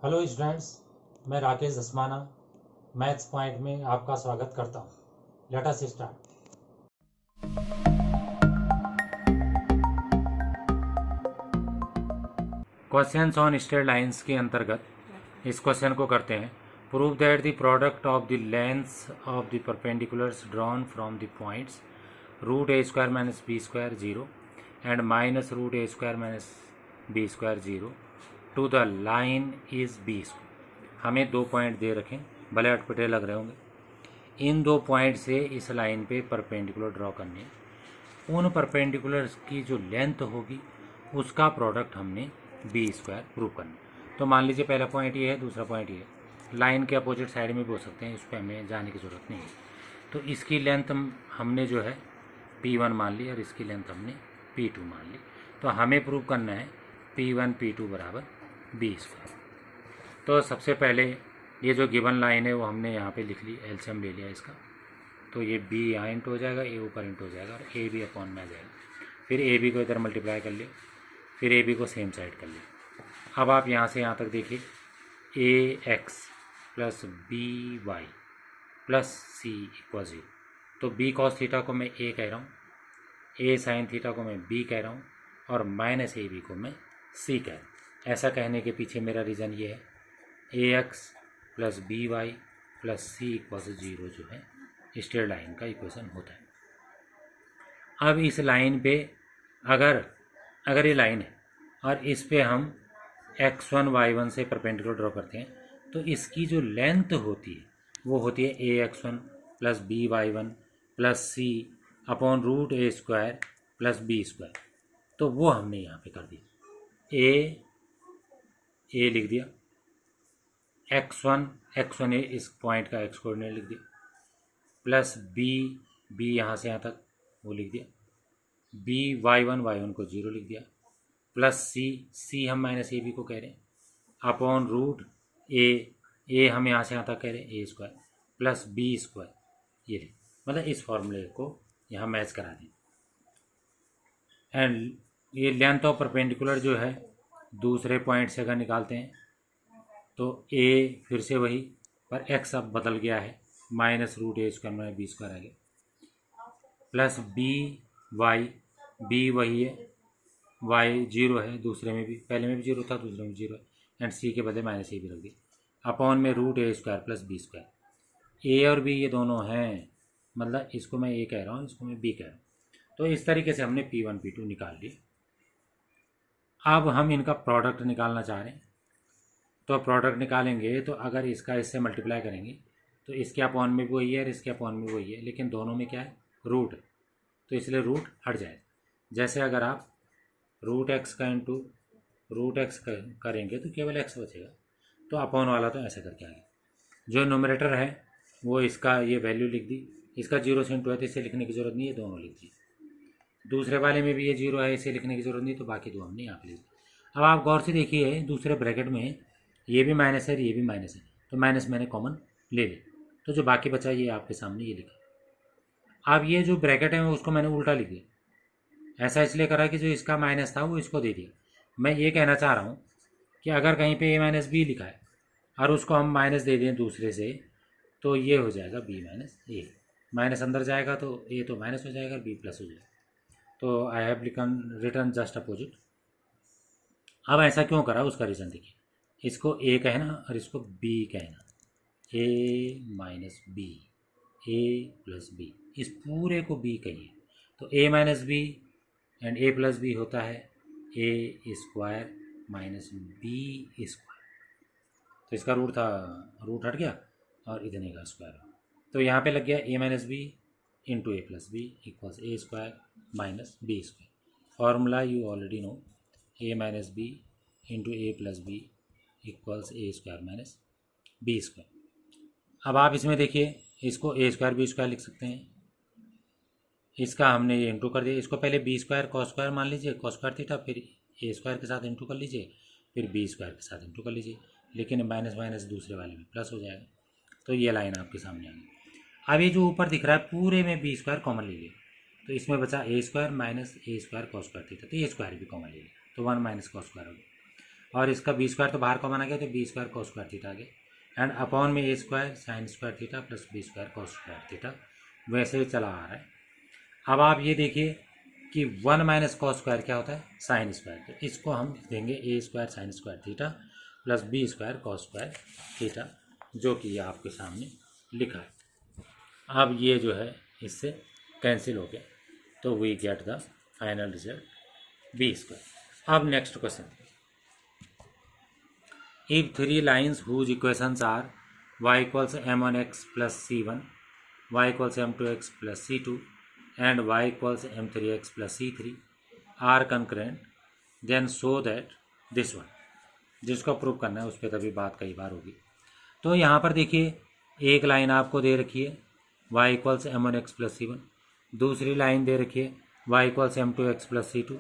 Hello students, मैं Rakesh Dhasmana maths point में आपका स्वागत करता हूँ। Let us start. Questions on straight lines के अंतर्गत इस क्वेश्चन को करते हैं। Prove that the product of the lengths of the perpendiculars drawn from the points root A square minus B square 0 and minus root A square minus B square 0 to the line is B square. हमें 2 point दे रखें, भले अटपटे लग रहे होंगे। इन 2 point से इस line पे perpendicular draw करने हैं। उन परपेंडिकुलर्स की जो लेंथ होगी उसका प्रोडक्ट हमने बी स्क्वायर प्रूव करना है। तो मान लीजिए पहला पॉइंट ये है, दूसरा पॉइंट ये है। लाइन के अपोजिट साइड में भी हो सकते हैं, इस पर हमें जाने की ज़रूरत नहीं है। तो इसकी लेंथ हमने जो है P1 मान ली और इसकी लेंथ हमने P2 मान ली। तो हमें प्रूव करना है P1 P2 बराबर बी स्क्वायर। तो सबसे पहले ये जो गिवन लाइन है वो हमने यहाँ पे लिख ली, एलसीएम ले लिया इसका। तो ये बी यहाँ इंट हो जाएगा, ए ऊपर इंट हो जाएगा और ए बी अपॉन में आ जाएगा। फिर ए बी को इधर मल्टीप्लाई कर लिया, फिर ए बी को सेम साइड कर लिया। अब आप यहाँ से यहाँ तक देखिए, A X plus B Y plus C equal 0। तो बी कॉस थीटा को मैं ए कह रहा हूँ, ए साइन थीटा को मैं बी कह रहा हूँ और माइनस ए बी को मैं सी कह रहा हूँ। ऐसा कहने के पीछे मेरा रीज़न ये है, A X plus B Y plus C equal 0 जो है स्ट्रेट लाइन का इक्वेशन होता है। अब इस लाइन पे अगर ये लाइन है और इस पे हम x1 y1 से परपेंडिकुलर ड्रॉ करते हैं, तो इसकी जो लेंथ होती है वो होती है ए एक्स1 plus B वाई1 plus C upon root A square plus B square. तो वो हमने यहाँ पे कर दिया, ए लिख दिया, x1 इस पॉइंट का x कोऑर्डिनेट लिख दिया, प्लस बी यहाँ से यहाँ तक वो लिख दिया, बी y1 को 0 लिख दिया, प्लस सी हम माइनस ए बी को कह रहे हैं, अपॉन रूट ए हम यहाँ से यहाँ तक कह रहे हैं ए स्क्वायर प्लस बी स्क्वायर। ये मतलब इस फॉर्मूले को यहाँ मैच करा दें। एंड ये लेंथ ऑफ परपेंडिकुलर जो है दूसरे पॉइंट से अगर निकालते हैं तो ए फिर से वही, पर एक्स अब बदल गया है, माइनस रूट ए स्क्वायर में बी स्क्वायर आ गया, प्लस बी वही है, वाई 0 है, दूसरे में भी, पहले में भी 0 था, दूसरे में 0 है, एंड सी के बदले माइनस ए भी रख दिया, अपॉन में root A square plus B square. ए और बी ये दोनों हैं, मतलब इसको मैं ए कह रहा हूँ, इसको मैं बी कह रहा हूँ। तो इस तरीके से हमने P1 P2 निकाल लिया। अब हम इनका प्रोडक्ट निकालना चाह रहे हैं। तो प्रोडक्ट निकालेंगे तो अगर इसका इससे मल्टीप्लाई करेंगे तो इसके अपॉन में भी वही है और इसके अपॉन में वही है, लेकिन दोनों में क्या है, रूट है, तो इसलिए रूट हट जाए। जैसे अगर आप रूट एक्स का इंटू रूट एक्स करेंगे तो केवल एक्स बचेगा, तो अपॉन वाला तो ऐसे करके आगे। जो नोमिनेटर है वो इसका ये वैल्यू लिख दी, इसका 0 से इंटू है तो इसे लिखने की ज़रूरत नहीं है, दोनों लिख दी। दूसरे वाले में भी ये 0 है, इसे लिखने की ज़रूरत नहीं, तो बाकी दो हमने यहाँ पे लिख दी। अब आप गौर से देखिए, दूसरे ब्रैकेट में ये भी माइनस है, ये भी माइनस है, तो माइनस मैंने कॉमन ले लिया, तो जो बाकी बचा ये आपके सामने ये लिखा। अब ये जो ब्रैकेट है उसको मैंने उल्टा लिख दिया। ऐसा इसलिए करा कि जो इसका माइनस था वो इसको दे दिया। मैं ये कहना चाह रहा हूँ कि अगर कहीं पे ए माइनस बी लिखा है और उसको हम माइनस दे दें दूसरे से, तो ये हो जाएगा बी माइनस ए, माइनस अंदर जाएगा तो ए तो माइनस हो जाएगा और बी प्लस हो जाएगा। तो I have return just opposite. अब ऐसा क्यों करा उसका रीज़न देखिए, इसको ए कहना और इसको बी कहना, A minus B, A plus B, इस पूरे को बी कहिए, तो A minus B and A plus B होता है A square minus B square. तो इसका रूट था, रूट हट गया और इतने का स्क्वायर, तो यहाँ पे लग गया A minus B into A plus B equals A square minus B square. Formula you already know, A minus B into A plus B equals A square minus B square. अब आप इसमें देखिए, इसको ए स्क्वायर बी स्क्वायर लिख सकते हैं, इसका हमने ये इंटू कर दिया, इसको पहले बी स्क्वायर कॉस स्क्वायर मान लीजिए, कॉस स्क्वायर थीटा, फिर ए स्क्वायर के साथ इंटू कर लीजिए, फिर बी स्क्वायर के साथ इंटू कर लीजिए, लेकिन माइनस माइनस दूसरे वाले में प्लस हो जाएगा। तो ये लाइन आपके सामने आ गई। अब ये जो ऊपर दिख रहा है पूरे में बी स्क्वायर कॉमन ले लिया, तो इसमें बचा ए स्क्वायर माइनस ए स्क्वायर कॉस स्क्वायर थीटा, तो ए स्क्वायर भी कॉमन ले लिया, तो 1 माइनस कॉस स्क्वायर हो गया। और इसका बी स्क्वायर तो बाहर कॉमन आ गया, तो B square cos square theta आ गया, एंड अपॉन में A square sine square theta plus B square cos square theta वैसे ही चला आ रहा है। अब आप ये देखिए कि 1 माइनस कॉस स्क्वायर क्या होता है, साइन स्क्वायर, तो इसको हम लिख देंगे A square sine square theta plus B square cos square theta, जो कि आपके सामने लिखा है। अब ये जो है इससे कैंसिल हो गया, तो we get the final result B square. अब next question, if 3 lines whose equations are y equals m1x plus c1, y equals m2x plus c2 and y equals m3x plus c3 are concurrent, then show that this one. जिसको prove करना है उस पर तभी बात कई बार होगी। तो यहाँ पर देखिए एक लाइन आपको दे रखी है y equals m1x plus c1, दूसरी लाइन दे रखी है y equals m2x plus c2।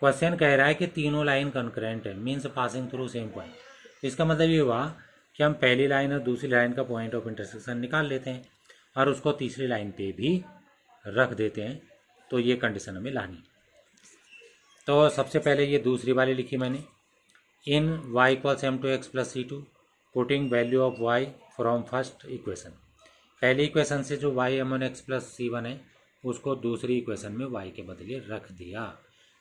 Question कह रहा है कि तीनों लाइन कंकरेंट है, means passing through same point. इसका मतलब ये हुआ कि हम पहली लाइन और दूसरी लाइन का पॉइंट ऑफ इंटरसेक्शन निकाल लेते हैं और उसको तीसरी लाइन पे भी रख देते हैं, तो ये कंडीशन हमें लानी। तो सबसे पहले ये दूसरी वाली लिखी मैंने, इन y equals m2x plus c2 putting value of y from first equation. पहली इक्वेशन से जो y m1x प्लस c1 है उसको दूसरी इक्वेशन में y के बदले रख दिया,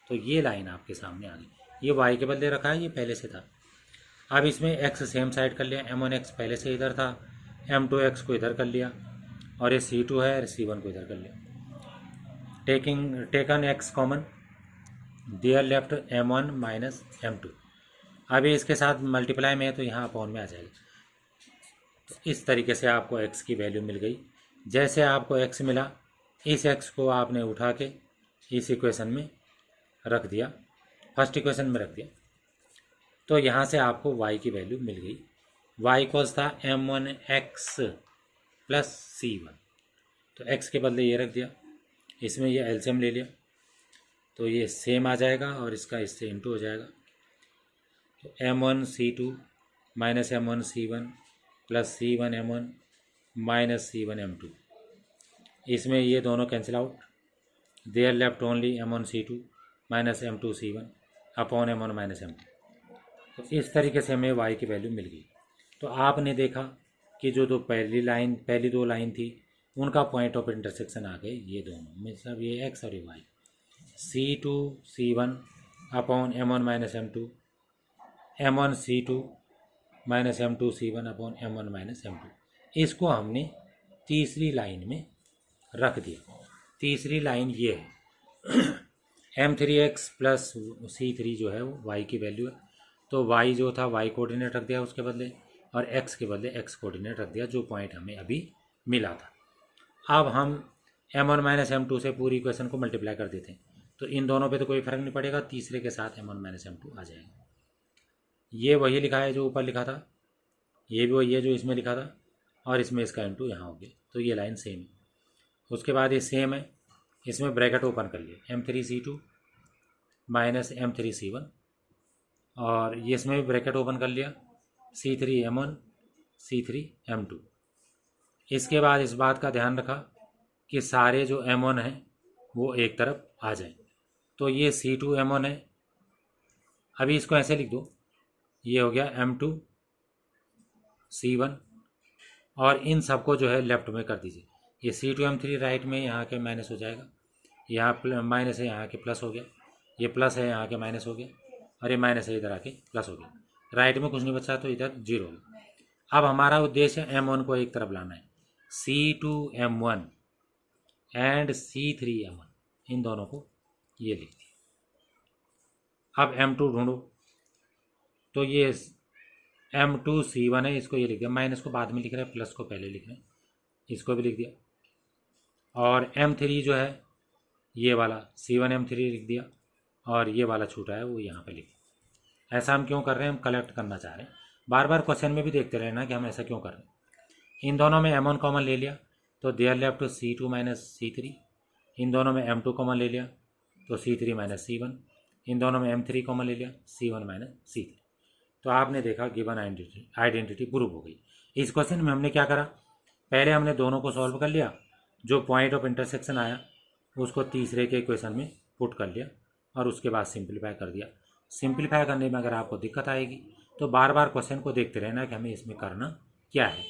तो ये लाइन आपके सामने आ गई। ये y के बदले रखा है, ये पहले से था। अब इसमें x सेम साइड कर लिया, m1x पहले से इधर था, m2x को इधर कर लिया, और ये c2 है और c1 को इधर कर लिया। Taken x common, there left m1 minus m2। अब ये इसके साथ मल्टीप्लाई में है तो यहाँ अपॉन में आ जाएगा। तो इस तरीके से आपको x की वैल्यू मिल गई। जैसे आपको x मिला, इस x को आपने उठा के इस इक्वेशन में रख दिया, फर्स्ट इक्वेशन में रख दिया, तो यहाँ से आपको y की वैल्यू मिल गई। y इक्वल्स था m1x प्लस c1, तो x के बदले ये रख दिया, इसमें ये एलसीएम ले लिया, तो ये सेम आ जाएगा और इसका इससे इंटू हो जाएगा। तो m1 c2 minus m1 c1 plus c1 m1 minus c1 m2, इसमें ये दोनों cancel out, there left only m1 c2 minus m2 c1 upon m1 minus m2। तो इस तरीके से हमें y की वैल्यू मिल गई। तो आपने देखा कि जो पहली दो लाइन थी उनका पॉइंट ऑफ इंटरसेक्शन आ गए ये दोनों, मतलब ये x और ये y, c2 c1 upon m1 minus m2, m1 c2 minus m2 c1 upon m1 minus m2। इसको हमने तीसरी लाइन में रख दिया। तीसरी लाइन ये है m3x प्लस c3 जो है वो y की वैल्यू है, तो y जो था y कोऑर्डिनेट रख दिया उसके बदले, और x के बदले x कोऑर्डिनेट रख दिया, जो पॉइंट हमें अभी मिला था। अब हम m1 माइनस m2 से पूरी इक्वेशन को मल्टीप्लाई कर देते हैं, तो इन दोनों पे तो कोई फ़र्क नहीं पड़ेगा, तीसरे के साथ m1 माइनस m2 आ जाएगा। ये वही लिखा है जो ऊपर लिखा था, ये भी वही है जो इसमें लिखा था, और इसमें इसका इंटू यहाँ हो गया, तो ये लाइन सेम है। उसके बाद ये सेम है, इसमें ब्रैकेट ओपन कर लिया, m3c2 माइनस m3c1, और ये इसमें भी ब्रैकेट ओपन कर लिया, c3m1 c3m2। इसके बाद इस बात का ध्यान रखा कि सारे जो m1 हैं वो एक तरफ आ जाएं, तो ये c2m1 है, अभी इसको ऐसे लिख दो, ये हो गया m2 c1, और इन सबको जो है लेफ्ट में कर दीजिए। ये c2m3 राइट में यहाँ के माइनस हो जाएगा, यहाँ माइनस है यहाँ के प्लस हो गया, ये प्लस है यहाँ के माइनस हो गया, और ये माइनस है इधर आके प्लस हो गया। राइट में कुछ नहीं बचा तो इधर जीरो हो गया। अब हमारा उद्देश्य m1 को एक तरफ लाना है, c2m1 एंड c3m1, इन दोनों को ये लिख दिया। अब m2 ढूंढो, तो ये m2 c1 है, इसको ये लिख दिया, माइनस को बाद में लिख रहे हैं, प्लस को पहले लिख रहे हैं, इसको भी लिख दिया। और m3 जो है ये वाला c1 m3 लिख दिया, और ये वाला छूटा है वो यहाँ पे लिख। ऐसा हम क्यों कर रहे हैं, हम कलेक्ट करना चाह रहे हैं। बार बार क्वेश्चन में भी देखते रहना कि हम ऐसा क्यों कर रहे हैं। इन दोनों में m1 कॉमन ले लिया तो there left c2 minus c3, इन दोनों में m2 कॉमन ले लिया तो c3 माइनस c1, इन दोनों में m3 कॉमन ले लिया c1 माइनस c3। तो आपने देखा गिवन आइडेंटिटी प्रूव हो गई। इस क्वेश्चन में हमने क्या करा, पहले हमने दोनों को सॉल्व कर लिया, जो पॉइंट ऑफ इंटरसेक्शन आया उसको तीसरे के इक्वेशन में पुट कर लिया, और उसके बाद सिंप्लीफाई कर दिया, सिंप्लीफाई करने में अगर आपको दिक्कत आएगी तो बार बार क्वेश्चन को देखते रहना कि हमें इसमें करना क्या है।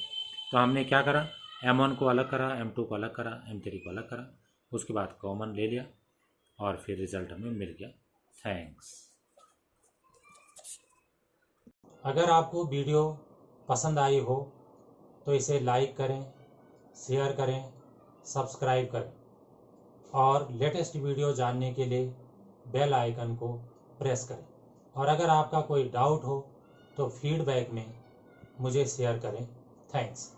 तो हमने क्या करा, M1 को अलग करा, M2 को अलग करा, M3 को अलग करा, उसके बाद कॉमन ले लिया और फिर रिजल्ट हमें मिल गया। थैंक्स। अगर आपको वीडियो पसंद आई हो तो इसे लाइक करें, शेयर करें, सब्सक्राइब करें और लेटेस्ट वीडियो जानने के लिए बेल आइकन को प्रेस करें। और अगर आपका कोई डाउट हो तो फीडबैक में मुझे शेयर करें। थैंक्स।